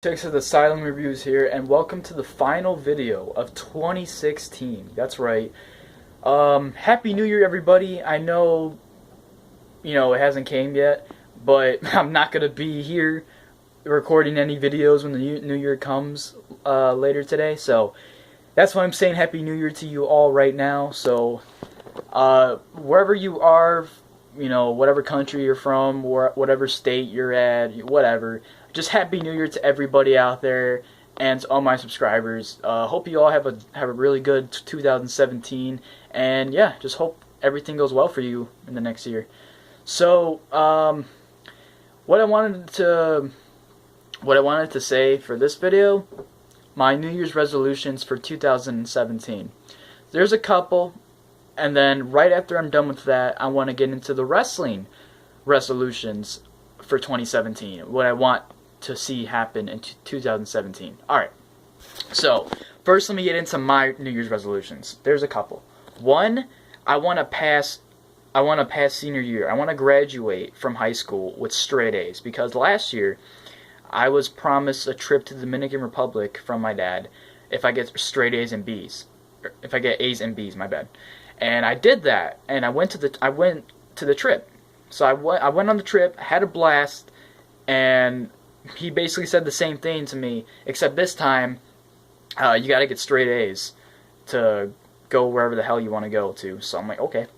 Six of the Asylum Reviews here, and welcome to the final video of 2016. That's right. Happy New Year, everybody. I know, it hasn't came yet, but I'm not gonna be here recording any videos when the New Year comes later today. So that's why I'm saying Happy New Year to you all right now. So wherever you are, whatever country you're from, whatever state you're at, whatever. Just Happy New Year to everybody out there and to all my subscribers. Hope you all have a really good 2017, and yeah, just hope everything goes well for you in the next year. So, what I wanted to say for this video, my New Year's resolutions for 2017. There's a couple, and then right after I'm done with that, I want to get into the wrestling resolutions for 2017. What I want to see happen in 2017. Alright, so first let me get into my New Year's resolutions. There's a couple. One, I want to pass senior year. I want to graduate from high school with straight A's, because last year I was promised a trip to the Dominican Republic from my dad if I get straight A's and B's. If I get A's and B's, my bad. And I did that, and I went to the trip. So I went on the trip, had a blast, and he basically said the same thing to me, except this time, you gotta get straight A's to go wherever the hell you want to go to. So I'm like, okay.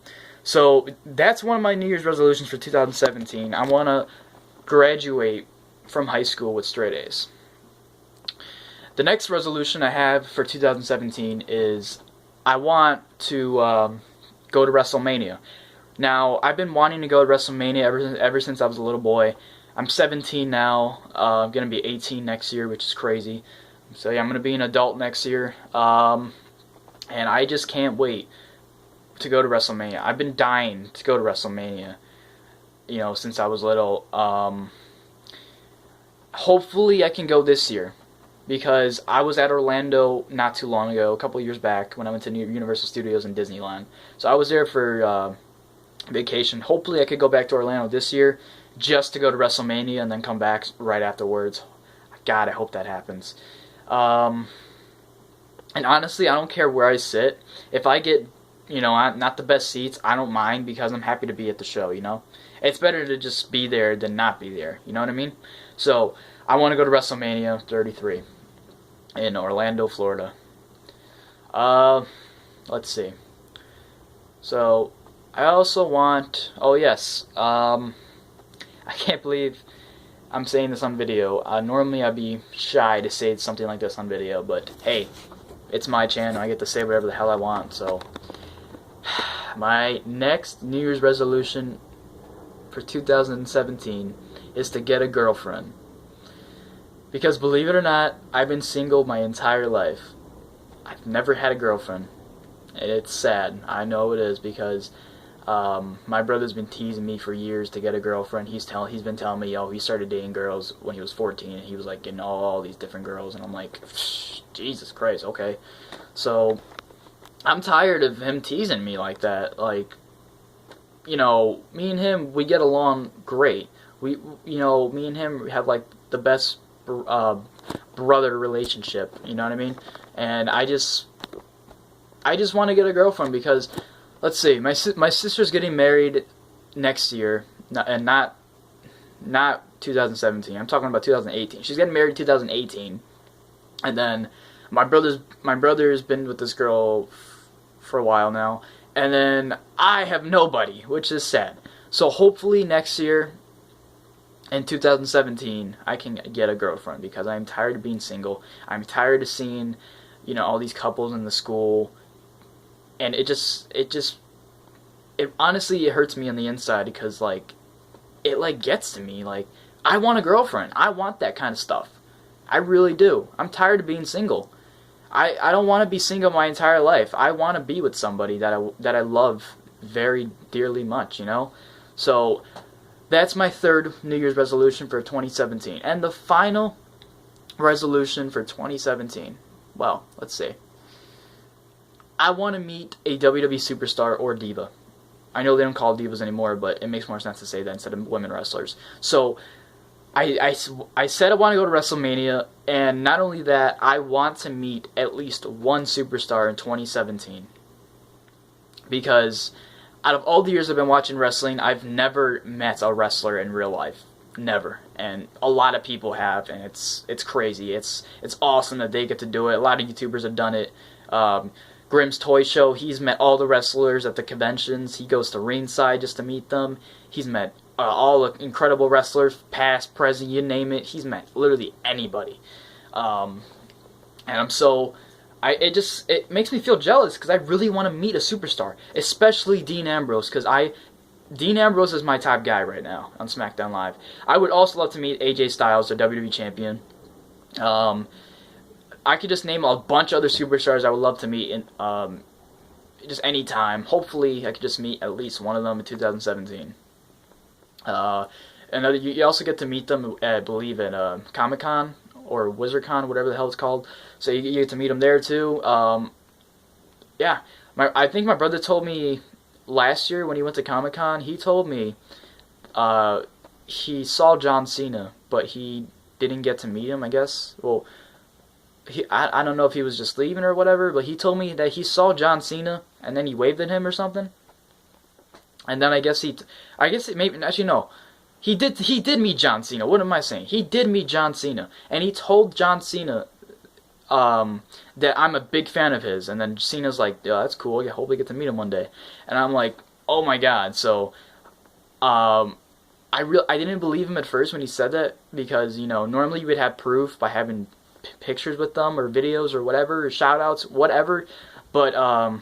So that's one of my New Year's resolutions for 2017. I want to graduate from high school with straight A's. The next resolution I have for 2017 is I want to go to Wrestlemania. Now, I've been wanting to go to Wrestlemania ever since I was a little boy. I'm 17 now. I'm going to be 18 next year, which is crazy. So yeah, I'm going to be an adult next year. And I just can't wait to go to Wrestlemania. I've been dying to go to Wrestlemania, since I was little. Hopefully I can go this year, because I was at Orlando not too long ago, a couple years back, when I went to Universal Studios and Disneyland. So I was there for vacation. Hopefully I could go back to Orlando this year, just to go to Wrestlemania and then come back right afterwards. God, I hope that happens. And honestly, I don't care where I sit. If I get, not the best seats, I don't mind, because I'm happy to be at the show, It's better to just be there than not be there, you know what I mean? So, I want to go to WrestleMania 33 in Orlando, Florida. Let's see. So, I also want, oh yes, I can't believe I'm saying this on video. Normally I'd be shy to say something like this on video, but hey, it's my channel. I get to say whatever the hell I want. So my next New Year's resolution for 2017 is to get a girlfriend. Because believe it or not, I've been single my entire life. I've never had a girlfriend. And it's sad. I know it is, because my brother's been teasing me for years to get a girlfriend. He's been telling me, he started dating girls when he was 14, and he was like getting all these different girls, and I'm like, Jesus Christ, okay. So I'm tired of him teasing me like that. Like, me and him, we get along great. Me and him have like the best brother relationship. You know what I mean? And I just want to get a girlfriend, because let's see, my sister's getting married next year, and not 2017. I'm talking about 2018. She's getting married in 2018, and then my brother's been with this girl for a while now, and then I have nobody, which is sad. So hopefully next year, in 2017, I can get a girlfriend, because I'm tired of being single. I'm tired of seeing, all these couples in the school. And it honestly, it hurts me on the inside, because, it, gets to me. Like, I want a girlfriend. I want that kind of stuff. I really do. I'm tired of being single. I don't want to be single my entire life. I want to be with somebody that I love very dearly much, So, that's my third New Year's resolution for 2017. And the final resolution for 2017, well, let's see. I want to meet a WWE superstar or diva. I know they don't call divas anymore, but it makes more sense to say that instead of women wrestlers. So I said I want to go to WrestleMania, and not only that, I want to meet at least one superstar in 2017. Because out of all the years I've been watching wrestling, I've never met a wrestler in real life. Never. And a lot of people have, and it's crazy. It's awesome that they get to do it. A lot of YouTubers have done it. Grimm's Toy Show, he's met all the wrestlers at the conventions. He goes to ringside just to meet them. He's met all the incredible wrestlers, past, present, you name it. He's met literally anybody. And I'm so... it makes me feel jealous because I really want to meet a superstar, especially Dean Ambrose, because Dean Ambrose is my top guy right now on SmackDown Live. I would also love to meet AJ Styles, the WWE champion. I could just name a bunch of other superstars I would love to meet in just any time. Hopefully, I could just meet at least one of them in 2017. And you also get to meet them, I believe, at Comic-Con or WizardCon, whatever the hell it's called. So you get to meet them there too. Yeah, I think my brother told me last year when he went to Comic-Con, he told me he saw John Cena, but he didn't get to meet him, I guess. Well, I don't know if he was just leaving or whatever, but he told me that he saw John Cena and then he waved at him or something. And then I guess it maybe, actually no. He did meet John Cena. What am I saying? He did meet John Cena, and he told John Cena that I'm a big fan of his. And then Cena's like, "Yeah, that's cool. I hope we get to meet him one day." And I'm like, "Oh my god!" So, I didn't believe him at first when he said that because normally you would have proof by having pictures with them or videos or whatever, or shout outs, whatever. But I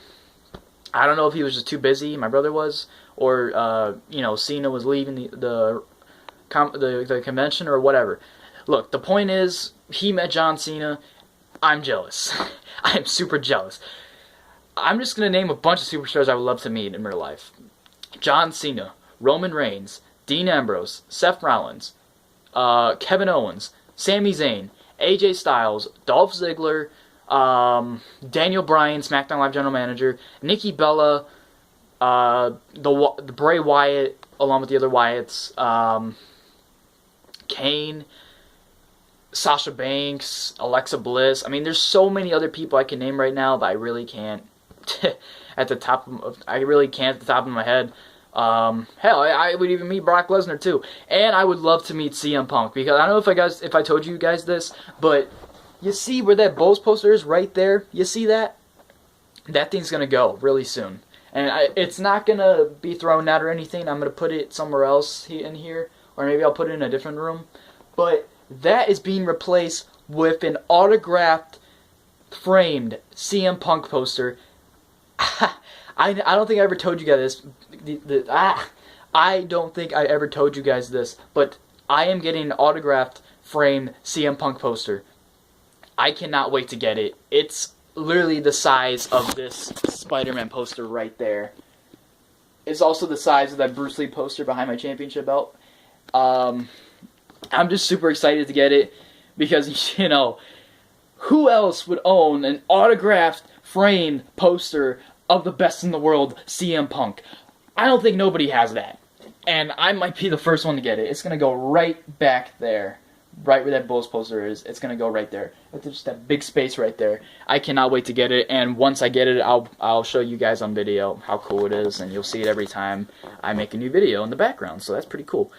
don't know if he was just too busy. My brother was. Or Cena was leaving the convention or whatever. Look, the point is, he met John Cena. I'm jealous. I am super jealous. I'm just gonna name a bunch of superstars I would love to meet in real life: John Cena, Roman Reigns, Dean Ambrose, Seth Rollins, Kevin Owens, Sami Zayn, AJ Styles, Dolph Ziggler, Daniel Bryan, SmackDown Live General Manager, Nikki Bella. The Bray Wyatt, along with the other Wyatts, Kane, Sasha Banks, Alexa Bliss. I mean, there's so many other people I can name right now, but I really can't at the top of my head. Hell, I would even meet Brock Lesnar too, and I would love to meet CM Punk because I don't know if I told you guys this, but you see where that Bulls poster is right there. You see that? That thing's gonna go really soon. And it's not going to be thrown out or anything. I'm going to put it somewhere else in here. Or maybe I'll put it in a different room. But that is being replaced with an autographed, framed CM Punk poster. I don't think I ever told you guys this. I don't think I ever told you guys this. But I am getting an autographed, framed CM Punk poster. I cannot wait to get it. It's literally the size of this Spider-Man poster right there. It's also the size of that Bruce Lee poster behind my championship belt. I'm just super excited to get it because, who else would own an autographed, framed poster of the best in the world, CM Punk? I don't think nobody has that. And I might be the first one to get it. It's going to go right back there. Right where that Bulls poster is, it's gonna go right there. It's just that big space right there. I cannot wait to get it, and once I get it, I'll show you guys on video how cool it is, and you'll see it every time I make a new video in the background. So that's pretty cool.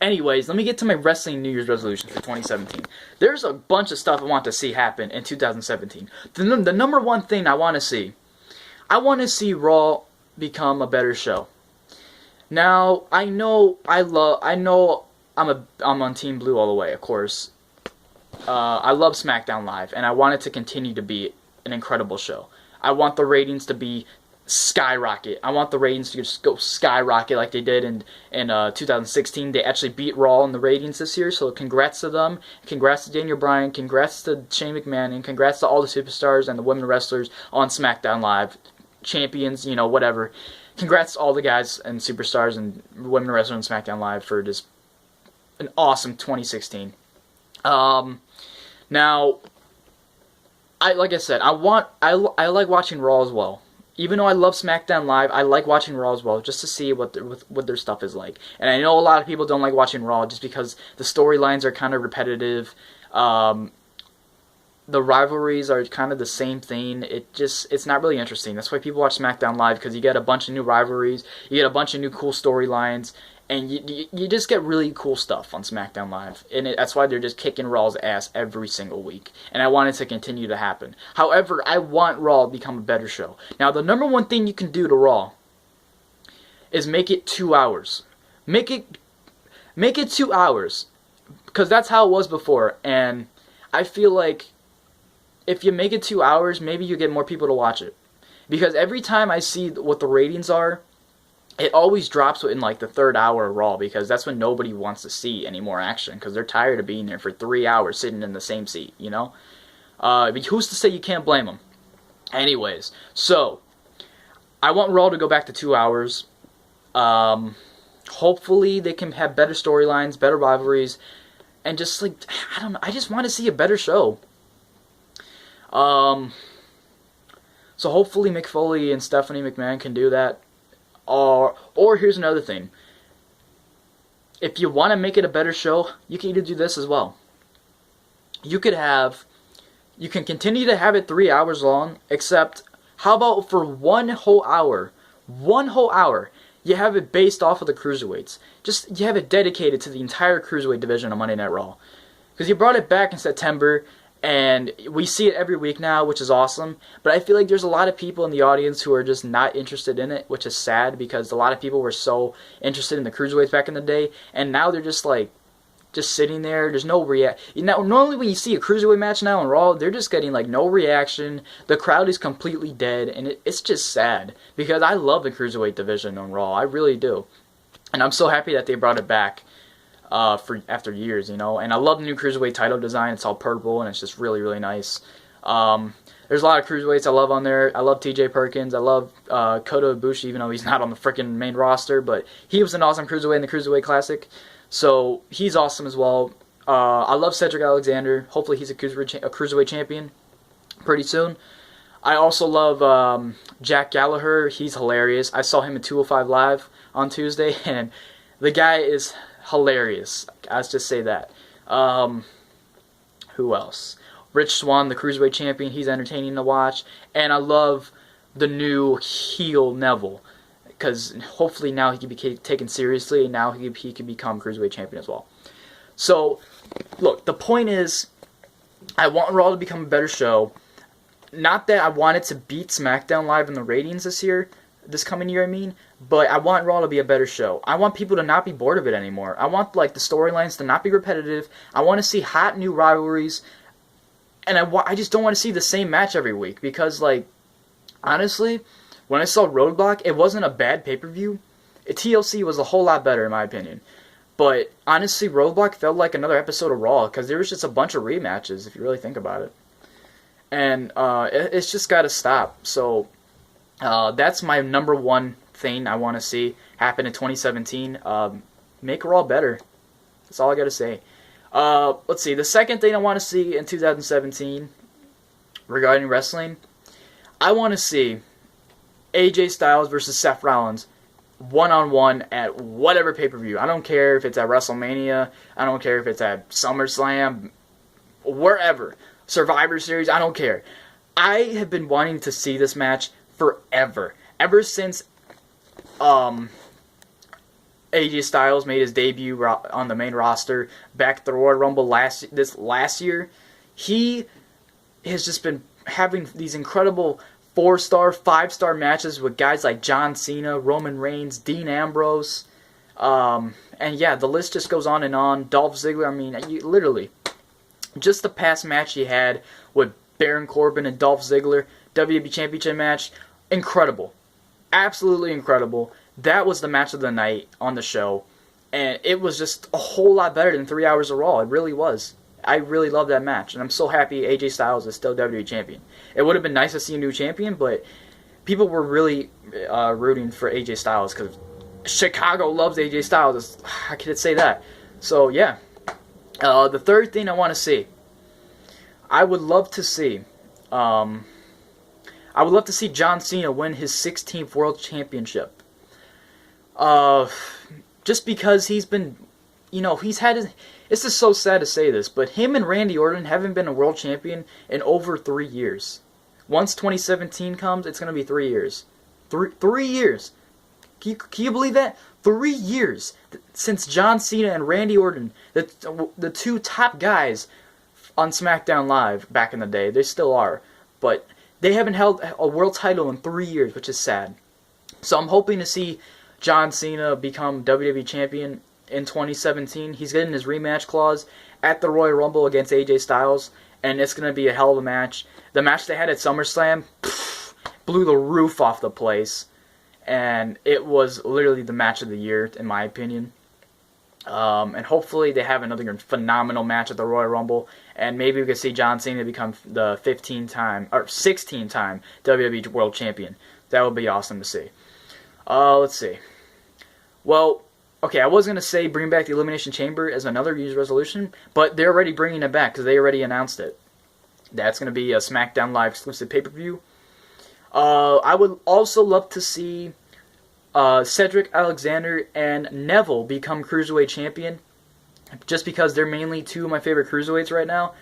Anyways, let me get to my wrestling New Year's resolutions for 2017. There's a bunch of stuff I want to see happen in 2017. The number one thing I want to see Raw become a better show. Now I'm on Team Blue all the way, of course. I love SmackDown Live, and I want it to continue to be an incredible show. I want the ratings to be skyrocket. I want the ratings to just go skyrocket like they did in 2016. They actually beat Raw in the ratings this year, so congrats to them. Congrats to Daniel Bryan. Congrats to Shane McMahon, and congrats to all the superstars and the women wrestlers on SmackDown Live. Champions, whatever. Congrats to all the guys and superstars and women wrestlers on SmackDown Live for just an awesome 2016. Now, like I said, I like watching Raw as well. even though I love SmackDown Live, I like watching Raw as well, just to see what their stuff is like. And I know a lot of people don't like watching Raw just because the storylines are kind of repetitive. The rivalries are kind of the same thing. It's not really interesting. That's why people watch SmackDown Live, because you get a bunch of new rivalries, you get a bunch of new cool storylines, and you just get really cool stuff on SmackDown Live. And that's why they're just kicking Raw's ass every single week. And I want it to continue to happen. However, I want Raw to become a better show. Now, the number one thing you can do to Raw is make it 2 hours. Make it 2 hours. Because that's how it was before. And I feel like if you make it 2 hours, maybe you get more people to watch it. Because every time I see what the ratings are, it always drops in like the third hour of Raw, because that's when nobody wants to see any more action, because they're tired of being there for 3 hours sitting in the same seat, you know? But who's to say you can't blame them? Anyways, so I want Raw to go back to 2 hours. Hopefully they can have better storylines, better rivalries, and just like, I don't know, I just want to see a better show. So hopefully Mick Foley and Stephanie McMahon can do that. Or here's another thing. If you want to make it a better show, you can either do this as well. You can continue to have it 3 hours long, except how about for 1 whole hour, you have it based off of the Cruiserweights. You have it dedicated to the entire Cruiserweight division on Monday Night Raw. Because you brought it back in September, and we see it every week now, which is awesome. But I feel like there's a lot of people in the audience who are just not interested in it, which is sad, because a lot of people were so interested in the Cruiserweights back in the day, and now they're just sitting there. There's no normally when you see a Cruiserweight match now on Raw, they're just getting like no reaction. The crowd is completely dead, and it's just sad, because I love the Cruiserweight division on Raw. I really do. And I'm so happy that they brought it back. After years, you know, and I love the new Cruiserweight title design. It's all purple, and it's just really, really nice. There's a lot of Cruiserweights I love on there. I love TJ Perkins. I love Kota Ibushi, even though he's not on the freaking main roster, but he was an awesome Cruiserweight in the Cruiserweight Classic, so he's awesome as well. I love Cedric Alexander. Hopefully he's a Cruiserweight champion pretty soon. I also love Jack Gallagher. He's hilarious. I saw him at 205 Live on Tuesday, and the guy is hilarious. Let's just say that. Who else? Rich Swann, the Cruiserweight champion. He's entertaining to watch. And I love the new heel Neville, because hopefully now he can be taken seriously, and now he can become Cruiserweight champion as well. So, look, the point is, I want Raw to become a better show. Not that I want it to beat SmackDown Live in the ratings this coming year, I mean, but I want Raw to be a better show. I want people to not be bored of it anymore. I want like the storylines to not be repetitive. I want to see hot new rivalries, and I just don't want to see the same match every week, because like, honestly, when I saw Roadblock, it wasn't a bad pay-per-view. TLC was a whole lot better in my opinion. But honestly, Roadblock felt like another episode of Raw, because there was just a bunch of rematches if you really think about it. And it's just got to stop. So that's my number one thing I want to see happen in 2017. Make Raw better. That's all I got to say. Let's see. The second thing I want to see in 2017 regarding wrestling, I want to see AJ Styles versus Seth Rollins one-on-one at whatever pay-per-view. I don't care if it's at WrestleMania. I don't care if it's at SummerSlam. Wherever. Survivor Series. I don't care. I have been wanting to see this match forever. Ever since AJ Styles made his debut on the main roster back at the Royal Rumble last year, he has just been having these incredible 4-star, 5-star matches with guys like John Cena, Roman Reigns, Dean Ambrose, and yeah, the list just goes on and on. Dolph Ziggler, I mean, literally, just the past match he had with Baron Corbin and Dolph Ziggler, WWE Championship match, incredible. Absolutely incredible. That was the match of the night on the show, and it was just a whole lot better than 3 hours of Raw. It really was. I really love that match, and I'm so happy AJ Styles is still WWE Champion. It would have been nice to see a new champion, but people were really rooting for AJ Styles, because Chicago loves AJ Styles. How can it say that? So, yeah. The third thing I want to see, I would love to see, I I would love to see John Cena win his 16th World Championship. Just because he's been, he's had his... This is so sad to say this, but him and Randy Orton haven't been a world champion in over 3 years. Once 2017 comes, it's going to be 3 years. 3 years. Can you believe that? 3 years since John Cena and Randy Orton, the two top guys on Smackdown Live back in the day, they still are, but they haven't held a world title in 3 years, which is sad. So I'm hoping to see John Cena become WWE Champion in 2017. He's getting his rematch clause at the Royal Rumble against AJ Styles, and it's going to be a hell of a match. The match they had at SummerSlam blew the roof off the place, and it was literally the match of the year, in my opinion. And hopefully they have another phenomenal match at the Royal Rumble, and maybe we could see John Cena become the 16-time WWE World Champion. That would be awesome to see. Let's see. Well, okay, I was going to say bring back the Elimination Chamber as another New Year's resolution, but they're already bringing it back because they already announced it. That's going to be a SmackDown Live exclusive pay-per-view. I would also love to see Cedric Alexander and Neville become Cruiserweight champion, just because they're mainly two of my favorite Cruiserweights right now.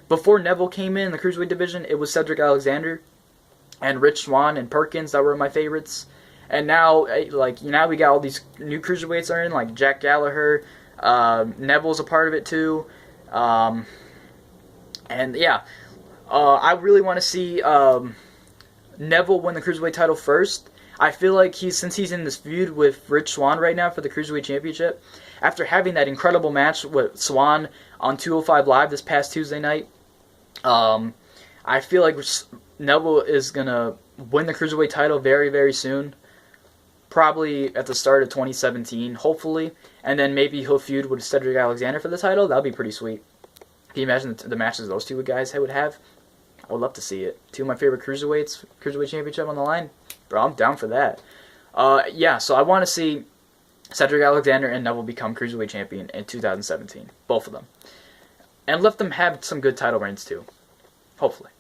Before Neville came in the Cruiserweight division, it was Cedric Alexander and Rich Swann and Perkins that were my favorites. And now, now we got all these new Cruiserweights are in, like Jack Gallagher. Neville's a part of it too. And yeah, I really want to see Neville win the Cruiserweight title first. I feel like since he's in this feud with Rich Swann right now for the Cruiserweight Championship, after having that incredible match with Swann on 205 Live this past Tuesday night, I feel like Neville is going to win the Cruiserweight title very, very soon. Probably at the start of 2017, hopefully. And then maybe he'll feud with Cedric Alexander for the title. That would be pretty sweet. Can you imagine the matches those two guys would have? I would love to see it. Two of my favorite Cruiserweights, Cruiserweight Championship on the line. Bro, I'm down for that. Yeah, so I want to see Cedric Alexander and Neville become Cruiserweight Champion in 2017. Both of them. And let them have some good title reigns too. Hopefully.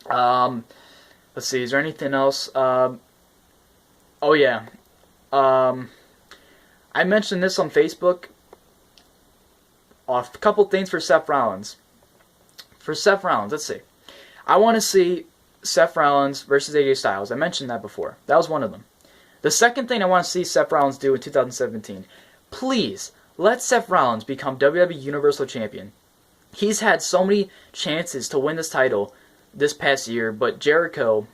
Let's see, is there anything else? Oh yeah. I mentioned this on Facebook. A couple things for Seth Rollins. For Seth Rollins, let's see. I want to see Seth Rollins versus AJ Styles. I mentioned that before. That was one of them. The second thing I want to see Seth Rollins do in 2017. Please, let Seth Rollins become WWE Universal Champion. He's had so many chances to win this title this past year, but Jericho...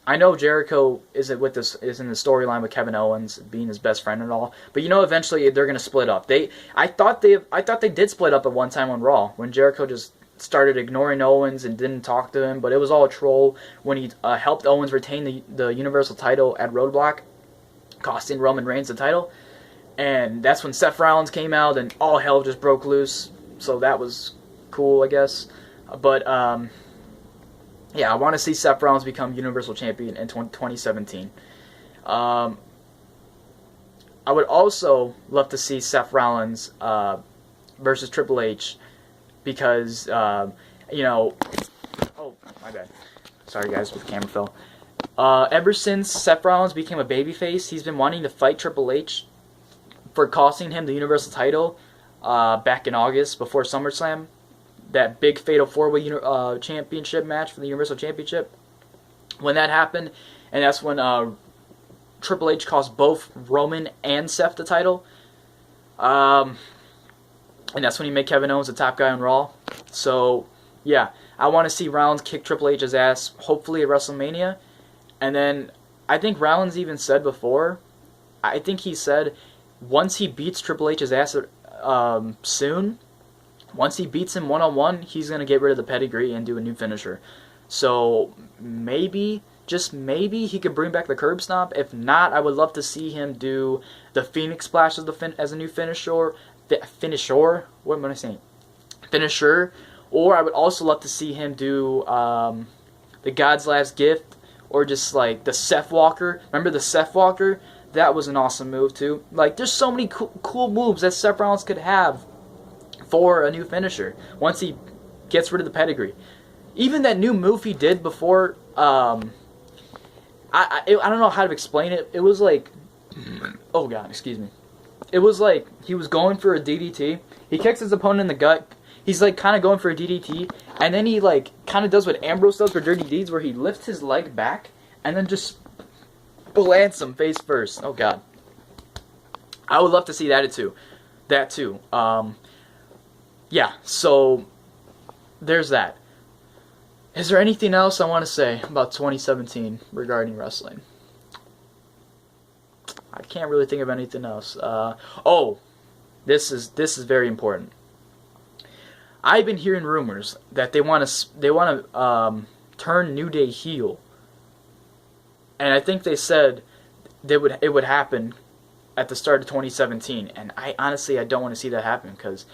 I know Jericho is in the storyline with Kevin Owens being his best friend and all, but eventually they're gonna split up. I thought they did split up at one time on Raw when Jericho just started ignoring Owens and didn't talk to him, but it was all a troll when he helped Owens retain the Universal title at Roadblock, costing Roman Reigns the title, and that's when Seth Rollins came out and all hell just broke loose. So that was cool, I guess, but yeah, I want to see Seth Rollins become Universal Champion in 2017. I would also love to see Seth Rollins versus Triple H because, oh, my bad. Sorry, guys, the camera fell. Ever since Seth Rollins became a babyface, he's been wanting to fight Triple H for costing him the Universal title back in August before SummerSlam. That big Fatal 4-Way championship match for the Universal Championship. When that happened, and that's when Triple H cost both Roman and Seth the title. And that's when he made Kevin Owens the top guy on Raw. So, yeah, I want to see Rollins kick Triple H's ass, hopefully at WrestleMania. And then, I think Rollins even said before, I think he said, once he beats Triple H's ass soon... Once he beats him one-on-one, he's going to get rid of the pedigree and do a new finisher. So maybe, just maybe, he could bring back the curb stomp. If not, I would love to see him do the Phoenix Splash as a new finisher. What am I saying? Finisher. Or I would also love to see him do the God's Last Gift, or just like the Seth Walker. Remember the Seth Walker? That was an awesome move too. Like, there's so many cool moves that Seth Rollins could have for a new finisher once he gets rid of the pedigree. Even that new move he did before, I don't know how to explain it. It was like, oh god, excuse me. It was like he was going for a DDT. He kicks his opponent in the gut. He's like kind of going for a DDT, and then he like kind of does what Ambrose does for Dirty Deeds, where he lifts his leg back and then just plants him face first. Oh god, I would love to see that too. That too. Yeah. So there's that. Is there anything else I want to say about 2017 regarding wrestling? I can't really think of anything else. Oh, this is very important. I've been hearing rumors that they want to turn New Day heel, and I think they said it would happen at the start of 2017. And I honestly don't want to see that happen because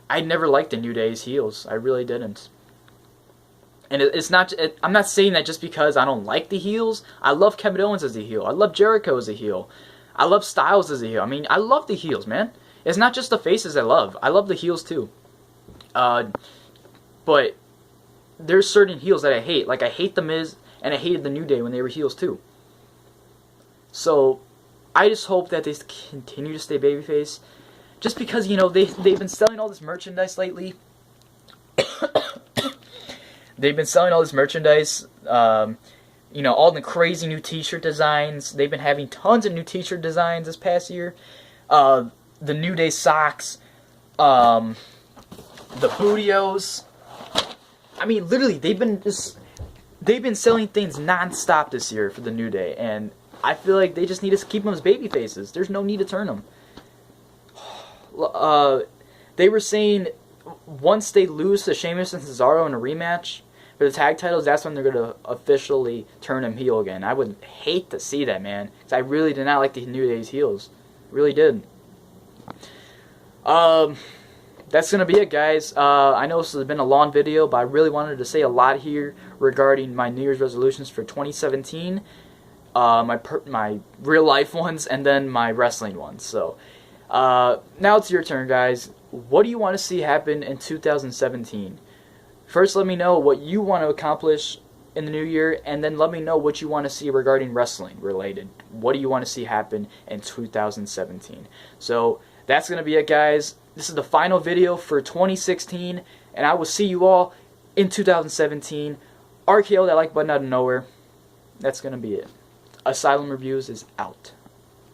I never liked the New Day's heels. I really didn't. And it's not. I'm not saying that just because I don't like the heels. I love Kevin Owens as a heel. I love Jericho as a heel. I love Styles as a heel. I mean, I love the heels, man. It's not just the faces I love. I love the heels too. But there's certain heels that I hate. Like I hate The Miz and I hated the New Day when they were heels too. So I just hope that they continue to stay babyface. Just because, you know, they've been selling all this merchandise lately. They've been selling all this merchandise. You know, all the crazy new t-shirt designs. They've been having tons of new t-shirt designs this past year. The New Day socks. The Bootios. I mean, literally, they've been selling things non-stop this year for the New Day, and I feel like they just need to keep them as baby faces. There's no need to turn them. They were saying once they lose to Sheamus and Cesaro in a rematch for the tag titles, that's when they're going to officially turn him heel again. I would hate to see that, man, because I really did not like the New Day's heels. Really did. That's going to be it, guys. I know this has been a long video, but I really wanted to say a lot here regarding my New Year's resolutions for 2017. My real life ones, and then my wrestling ones. So, now it's your turn, guys. What do you want to see happen in 2017? First, let me know what you want to accomplish in the new year, and then let me know what you want to see regarding wrestling related. What do you want to see happen in 2017? So, that's going to be it, guys. This is the final video for 2016, and I will see you all in 2017. RKO that like button out of nowhere. That's going to be it. Asylum Reviews is out.